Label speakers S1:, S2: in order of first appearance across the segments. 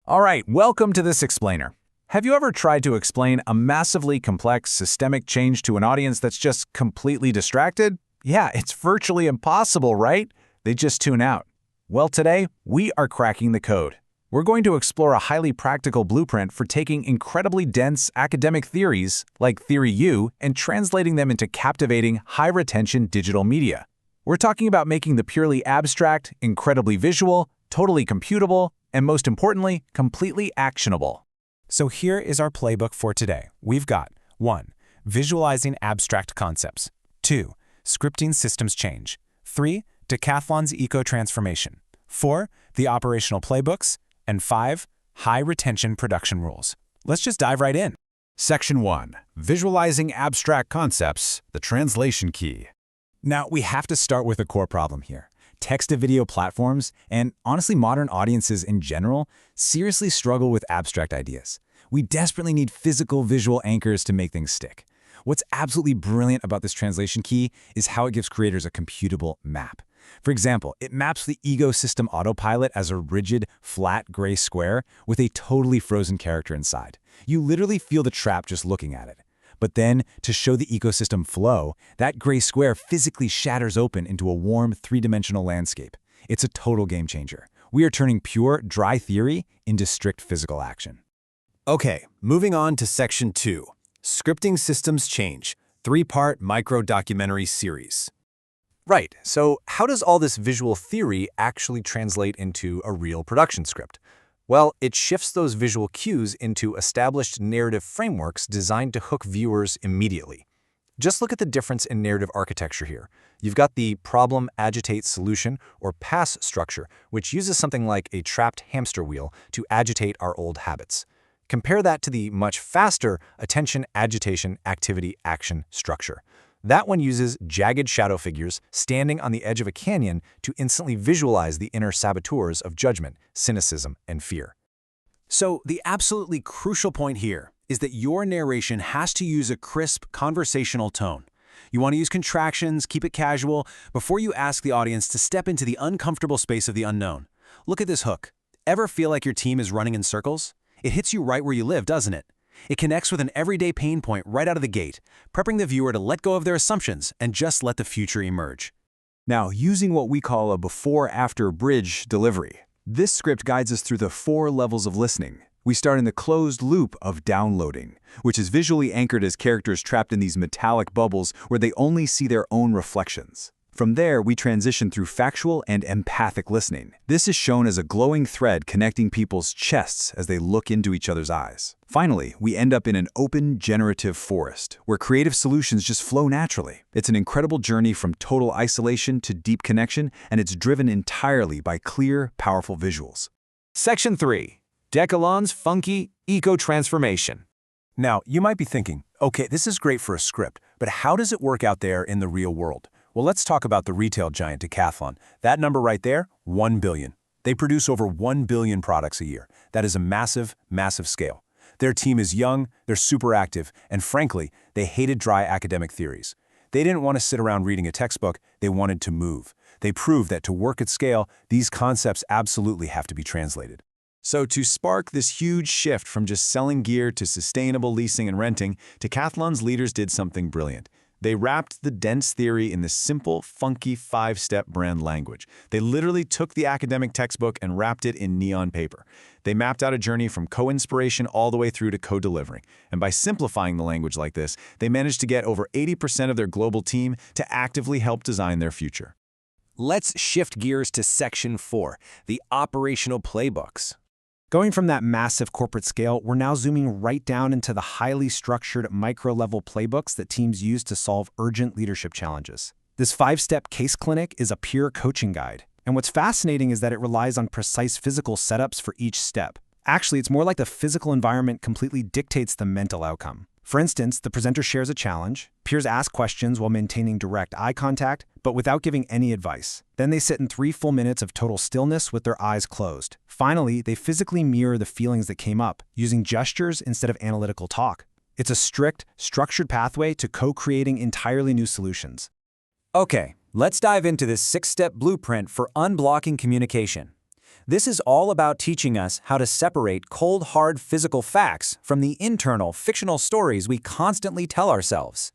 S1: All right, welcome to this explainer. Have you ever tried to explain a massively complex systemic change to an audience that's just completely distracted? Yeah, it's virtually impossible, right? They just tune out. Well, today, we are cracking the code. We're going to explore a highly practical blueprint for taking incredibly dense academic theories, like Theory U, and translating them into captivating, high-retention digital media. We're talking about making the purely abstract, incredibly visual, totally computable, and most importantly, completely actionable.
S2: So here is our playbook for today. We've got 1. Visualizing abstract concepts. 2. Scripting systems change. 3. Decathlon's eco-transformation. 4. The operational playbooks. And 5. High-retention production rules. Let's just dive right in.
S1: Section 1. Visualizing abstract concepts, the translation key.
S2: Now, we have to start with a core problem here. Text-to-video platforms, and honestly modern audiences in general, seriously struggle with abstract ideas. We desperately need physical visual anchors to make things stick. What's absolutely brilliant about this translation key is how it gives creators a computable map. For example, it maps the ecosystem autopilot as a rigid, flat gray square with a totally frozen character inside. You literally feel the trap just looking at it. But then, to show the ecosystem flow, that gray square physically shatters open into a warm, three-dimensional landscape. It's a total game changer. We are turning pure, dry theory into strict physical action.
S3: Okay, moving on to Section 2, Scripting Systems Change, 3-part micro-documentary series. Right, so how does all this visual theory actually translate into a real production script? Well, it shifts those visual cues into established narrative frameworks designed to hook viewers immediately. Just look at the difference in narrative architecture here. You've got the problem, agitate, solution, or pass structure, which uses something like a trapped hamster wheel to agitate our old habits. Compare that to the much faster attention, agitation, activity, action structure. That one uses jagged shadow figures standing on the edge of a canyon to instantly visualize the inner saboteurs of judgment, cynicism, and fear.
S2: So the absolutely crucial point here is that your narration has to use a crisp, conversational tone. You want to use contractions, keep it casual, before you ask the audience to step into the uncomfortable space of the unknown. Look at this hook. Ever feel like your team is running in circles? It hits you right where you live, doesn't it? It connects with an everyday pain point right out of the gate, prepping the viewer to let go of their assumptions and just let the future emerge.
S1: Now, using what we call a before-after bridge delivery, this script guides us through the 4 levels of listening. We start in the closed loop of downloading, which is visually anchored as characters trapped in these metallic bubbles where they only see their own reflections. From there, we transition through factual and empathic listening. This is shown as a glowing thread connecting people's chests as they look into each other's eyes. Finally, we end up in an open, generative forest, where creative solutions just flow naturally. It's an incredible journey from total isolation to deep connection, and it's driven entirely by clear, powerful visuals.
S3: Section 3, Decathlon's funky eco-transformation.
S2: Now, you might be thinking, okay, this is great for a script, but how does it work out there in the real world? Well, let's talk about the retail giant Decathlon. That number right there, 1 billion. They produce over 1 billion products a year. That is a massive, massive scale. Their team is young, they're super active, and frankly, they hated dry academic theories. They didn't want to sit around reading a textbook, they wanted to move. They proved that to work at scale, these concepts absolutely have to be translated.
S3: So to spark this huge shift from just selling gear to sustainable leasing and renting, Decathlon's leaders did something brilliant. They wrapped the dense theory in this simple, funky 5-step brand language. They literally took the academic textbook and wrapped it in neon paper. They mapped out a journey from co-inspiration all the way through to co-delivering. And by simplifying the language like this, they managed to get over 80% of their global team to actively help design their future.
S2: Let's shift gears to Section 4, the operational playbooks.
S4: Going from that massive corporate scale, we're now zooming right down into the highly structured micro-level playbooks that teams use to solve urgent leadership challenges. This 5-step case clinic is a pure coaching guide. And what's fascinating is that it relies on precise physical setups for each step. Actually, it's more like the physical environment completely dictates the mental outcome. For instance, the presenter shares a challenge, peers ask questions while maintaining direct eye contact, but without giving any advice. Then they sit in 3 full minutes of total stillness with their eyes closed. Finally, they physically mirror the feelings that came up, using gestures instead of analytical talk. It's a strict, structured pathway to co-creating entirely new solutions.
S3: Okay, let's dive into this 6-step blueprint for unblocking communication.
S2: This is all about teaching us how to separate cold, hard physical facts from the internal, fictional stories we constantly tell ourselves.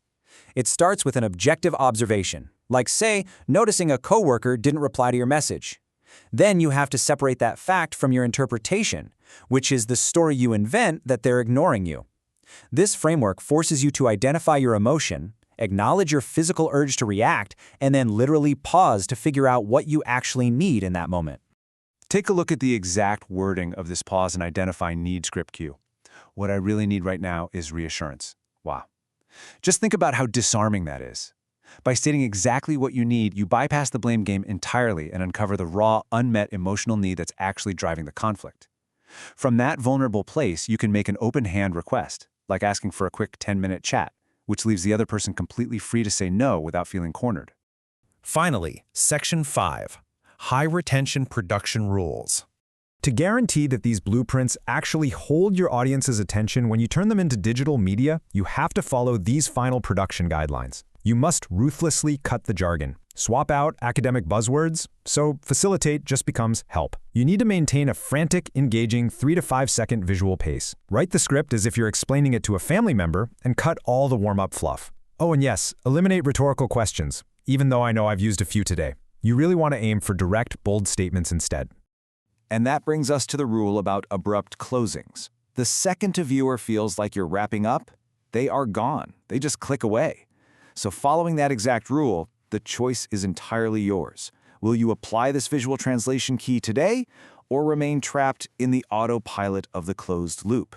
S2: It starts with an objective observation, like, say, noticing a coworker didn't reply to your message. Then you have to separate that fact from your interpretation, which is the story you invent that they're ignoring you. This framework forces you to identify your emotion, acknowledge your physical urge to react, and then literally pause to figure out what you actually need in that moment.
S1: Take a look at the exact wording of this pause and identify need script cue. What I really need right now is reassurance. Wow. Just think about how disarming that is. By stating exactly what you need, you bypass the blame game entirely and uncover the raw, unmet emotional need that's actually driving the conflict. From that vulnerable place, you can make an open-hand request, like asking for a quick 10-minute chat, which leaves the other person completely free to say no without feeling cornered.
S3: Finally, Section 5. High Retention Production Rules.
S5: To guarantee that these blueprints actually hold your audience's attention when you turn them into digital media, you have to follow these final production guidelines. You must ruthlessly cut the jargon. Swap out academic buzzwords, so facilitate just becomes help. You need to maintain a frantic, engaging 3 to 5 second visual pace. Write the script as if you're explaining it to a family member and cut all the warm-up fluff. Oh, and yes, eliminate rhetorical questions, even though I know I've used a few today. You really want to aim for direct, bold statements instead.
S1: And that brings us to the rule about abrupt closings. The second a viewer feels like you're wrapping up, they are gone. They just click away. So following that exact rule, the choice is entirely yours. Will you apply this visual translation key today, or remain trapped in the autopilot of the closed loop?